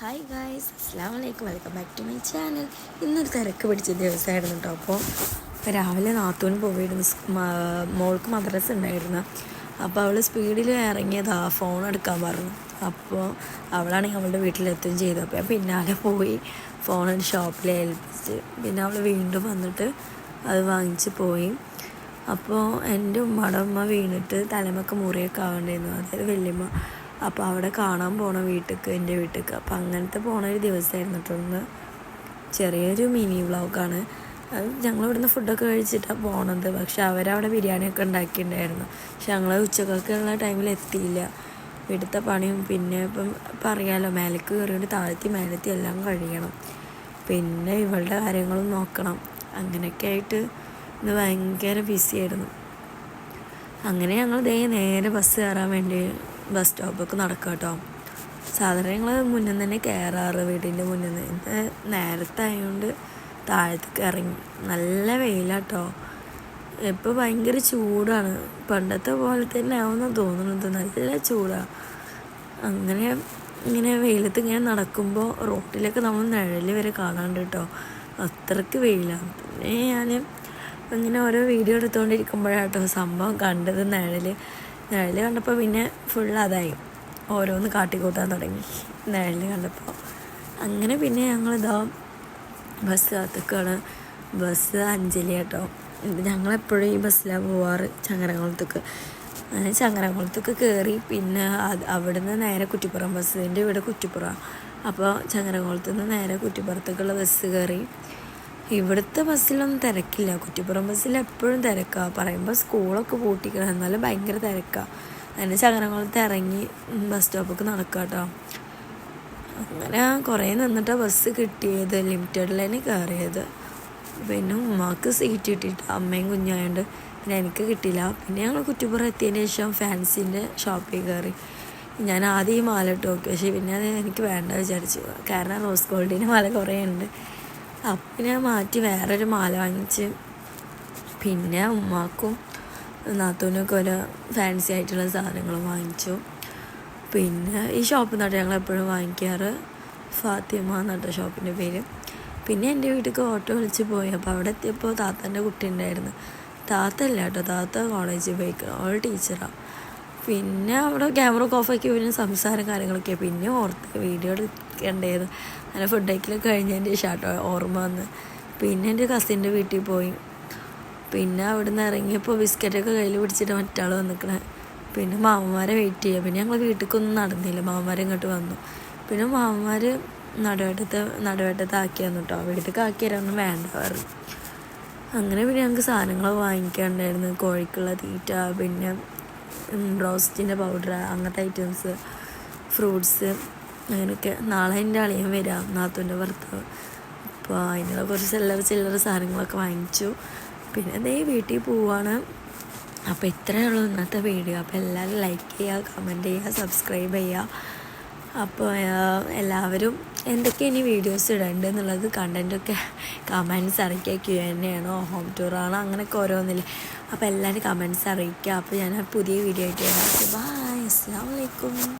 Hi guys, അസ്സലാമു അലൈക്കും. Welcome back to my channel. ഇന്നൊരു തിരക്ക് പിടിച്ച ദിവസമായിരുന്നു കേട്ടോ. അപ്പോൾ രാവിലെ നാത്തൂന് പോയിരുന്നു, മോൾക്ക് മദ്രസ ഉണ്ടായിരുന്നു. അപ്പോൾ അവൾ സ്പീഡിൽ ഇറങ്ങിയതാ ഫോൺ എടുക്കാൻ പറഞ്ഞു. അപ്പോൾ അവളാണെങ്കിൽ അവളുടെ വീട്ടിലെത്തുകയും ചെയ്തു. അപ്പോൾ പിന്നാലെ പോയി ഫോൺ ഷോപ്പിൽ ഏൽപ്പിച്ച് പിന്നെ അവൾ വീണ്ടും വന്നിട്ട് അത് വാങ്ങിച്ച് പോയി. അപ്പോൾ എൻ്റെ ഉമ്മയുടെ ഉമ്മ വീണിട്ട് തലമൊക്കെ മുറിയൊക്കെ ആവേണ്ടിയിരുന്നു, അതായത് വല്യമ്മ. അപ്പോൾ അവിടെ കാണാൻ പോണ എൻ്റെ വീട്ടിലേക്ക്. അപ്പോൾ അങ്ങനത്തെ പോണ ഒരു ദിവസമായിരുന്നു കേട്ടോ. ചെറിയൊരു മിനി വ്ളോഗാണ്. അത് ഞങ്ങളിവിടുന്ന് ഫുഡൊക്കെ കഴിച്ചിട്ടാണ് പോണത്. പക്ഷെ അവരവിടെ ബിരിയാണിയൊക്കെ ഉണ്ടാക്കിയിട്ടുണ്ടായിരുന്നു. പക്ഷെ ഞങ്ങൾ ഉച്ചക്കൊക്കെയുള്ള ടൈമിൽ എത്തിയില്ല. ഇവിടുത്തെ പണിയും പിന്നെ ഇപ്പം പറയാമല്ലോ, മേലേക്ക് കയറിയിട്ട് താഴ്ത്തി മേലത്തി എല്ലാം കഴിയണം, പിന്നെ ഇവളുടെ കാര്യങ്ങളും നോക്കണം. അങ്ങനെയൊക്കെ ആയിട്ട് ഇന്ന് ഭയങ്കര ബിസിയായിരുന്നു. അങ്ങനെ ഞങ്ങൾ നേരെ ബസ് കയറാൻ വേണ്ടി ബസ് സ്റ്റോപ്പൊക്കെ നടക്കുക കേട്ടോ. സാധാരണ ഞങ്ങൾ മുന്നിൽ തന്നെ കയറാറ്, വീടിൻ്റെ മുന്നിൽ നിന്ന്. ഇന്ന് നേരത്തെ ആയതുകൊണ്ട് താഴത്തേക്ക് ഇറങ്ങി. നല്ല വെയിലാട്ടോ. ഇപ്പോൾ ഭയങ്കര ചൂടാണ്. പണ്ടത്തെ പോലെ തന്നെ ആവുമെന്ന് തോന്നുന്നത്. നല്ല ചൂടാണ്. അങ്ങനെ ഇങ്ങനെ വെയിലത്ത് ഇങ്ങനെ നടക്കുമ്പോൾ റോട്ടിലൊക്കെ നമ്മൾ നിഴൽ വരെ കാണാണ്ട് കേട്ടോ. അത്രയ്ക്ക് വെയിലാണ്. പിന്നെ ഞാൻ ഇങ്ങനെ ഓരോ വീഡിയോ എടുത്തുകൊണ്ടിരിക്കുമ്പോഴാട്ടോ സംഭവം കണ്ടത്. നിഴൽ കണ്ടപ്പോൾ പിന്നെ ഫുൾ അതായി, ഓരോന്ന് കാട്ടിക്കൂട്ടാൻ തുടങ്ങി നിഴൽ കണ്ടപ്പോൾ. അങ്ങനെ പിന്നെ ഞങ്ങളിതാ ബസ് കാത്തുക്കാണ്. ബസ് അഞ്ചലി കേട്ടോ. ഞങ്ങളെപ്പോഴും ഈ ബസ്സിലാണ് പോവാറ്, ചങ്ങരംകുളത്തേക്ക്. അങ്ങനെ ചങ്ങരംകുളത്തേക്ക് കയറി പിന്നെ അവിടുന്ന് നേരെ കുറ്റിപ്പുറം, ബസ്സിൻ്റെ ഇവിടെ കുറ്റിപ്പുറം. അപ്പോൾ ചങ്ങരംകുളത്ത് നിന്ന് നേരെ കുറ്റിപ്പുറത്തേക്കുള്ള ബസ് കയറി. ഇവിടുത്തെ ബസ്സിലൊന്നും തിരക്കില്ല. കുറ്റിപ്പുറം ബസ്സിൽ എപ്പോഴും തിരക്കാണ്. പറയുമ്പോൾ സ്കൂളൊക്കെ പൂട്ടിക്കണം, എന്നാലും ഭയങ്കര തിരക്കാണ്. അങ്ങനെ ചങ്ങരംകുളത്ത് ഇറങ്ങി ബസ് സ്റ്റോപ്പൊക്കെ നടക്കുക കേട്ടോ. അങ്ങനെ കുറേ നിന്നിട്ടാണ് ബസ് കിട്ടിയത്. ലിമിറ്റഡ് ലൈനിൽ കയറിയത്. പിന്നെ ഉമ്മാക്ക് സീറ്റ് കിട്ടിയിട്ട്, അമ്മയും കുഞ്ഞായതുകൊണ്ട് പിന്നെ എനിക്ക് കിട്ടിയില്ല. പിന്നെ ഞങ്ങൾ കുറ്റിപ്പുറം എത്തിയതിന് ശേഷം ഫാൻസിൻ്റെ ഷോപ്പിൽ കയറി. ഞാൻ ആദ്യം ഈ മാല ഇട്ട് നോക്കി, പക്ഷേ പിന്നെ അത് എനിക്ക് വേണ്ട വിചാരിച്ചു. കാരണം റോസ് ഗോൾഡിൻ്റെ മാല കുറേ ഉണ്ട്. അപ്പം ഞാൻ മാറ്റി വേറൊരു മാല വാങ്ങിച്ച്. പിന്നെ ഉമ്മാക്കും നാത്തൂനൊക്കെ ഓരോ ഫാൻസി ആയിട്ടുള്ള സാധനങ്ങൾ വാങ്ങിച്ചു. പിന്നെ ഈ ഷോപ്പിൽ നിന്നാണ് ഞങ്ങൾ എപ്പോഴും വാങ്ങിക്കാറ്, ഫാത്തിമ എന്നിട്ട ഷോപ്പിൻ്റെ പേര്. പിന്നെ എൻ്റെ വീട്ടിലേക്ക് ഓട്ടോ വിളിച്ച് പോയി. അപ്പോൾ അവിടെ എത്തിയപ്പോൾ താത്തൻ്റെ കുട്ടി ഉണ്ടായിരുന്നു. താത്ത അല്ല കേട്ടോ, താത്ത കോളേജിൽ പോയിക്കണം, അവൾ ടീച്ചറാണ്. പിന്നെ അവിടെ ക്യാമറ ഒക്കെ ഓഫാക്കി പിന്നെ സംസാരം കാര്യങ്ങളൊക്കെ പിന്നെ ഓർത്ത് വീഡിയോ എടുക്കേണ്ടത്. അങ്ങനെ ഫുഡ് കഴിക്കൽ കഴിഞ്ഞതിൻ്റെ ഷാട്ടോ ഓർമ്മ വന്ന്. പിന്നെ എൻ്റെ കസിൻ്റെ വീട്ടിൽ പോയി. പിന്നെ അവിടെ നിന്ന് ഇറങ്ങിയപ്പോൾ ബിസ്ക്കറ്റൊക്കെ കയ്യിൽ പിടിച്ചിട്ട് മറ്റാൾ വന്നിക്കണേ. പിന്നെ മാമന്മാരെ വെയിറ്റ് ചെയ്യുക. പിന്നെ ഞങ്ങൾ വീട്ടിലേക്കൊന്നും നടന്നില്ല, മാമന്മാരെ ഇങ്ങോട്ട് വന്നു. പിന്നെ മാമന്മാർ നടുവേട്ടത്ത് ആക്കി തന്നു കേട്ടോ. വീട്ടിലേക്ക് ആക്കി തരാനൊന്നും വേണ്ട പറഞ്ഞു. അങ്ങനെ പിന്നെ ഞങ്ങൾക്ക് സാധനങ്ങൾ വാങ്ങിക്കാണ്ടായിരുന്നു. കോഴിക്കുള്ള തീറ്റ, പിന്നെ റോസ്റ്റിൻ്റെ പൗഡർ, അങ്ങനത്തെ ഐറ്റംസ്, ഫ്രൂട്ട്സ്, അങ്ങനെയൊക്കെ. നാളെ എൻ്റെ അളിയൻ വരാം, നാത്തൂൻ്റെ ഭർത്താവ്. അപ്പോൾ അതിനുള്ള കുറച്ച് ചില്ലറ സാധനങ്ങളൊക്കെ വാങ്ങിച്ചു. പിന്നെ അതേ വീട്ടിൽ പോവാണ്. അപ്പോൾ ഇത്രയേ ഉള്ളൂ ഇന്നത്തെ വീഡിയോ. അപ്പോൾ എല്ലാവരും ലൈക്ക് ചെയ്യുക, കമൻറ്റ് ചെയ്യുക, സബ്സ്ക്രൈബ് ചെയ്യുക. അപ്പോൾ എല്ലാവരും എന്തൊക്കെ ഇനി വീഡിയോസ് ഇടേണ്ടത് എന്നുള്ളത് കണ്ടൻറ്റൊക്കെ കമൻറ്റ്സ് അറിയിക്കുക. Q&A ആണോ, ഹോം ടൂറാണോ, അങ്ങനെയൊക്കെ ഓരോന്നില്ലേ. അപ്പോൾ എല്ലാവരും കമൻറ്റ്സ് അറിയിക്കുക. അപ്പോൾ ഞാൻ പുതിയ വീഡിയോ ആയിട്ട് വരാം. ബൈ, അസ്സലാമു അലൈക്കും.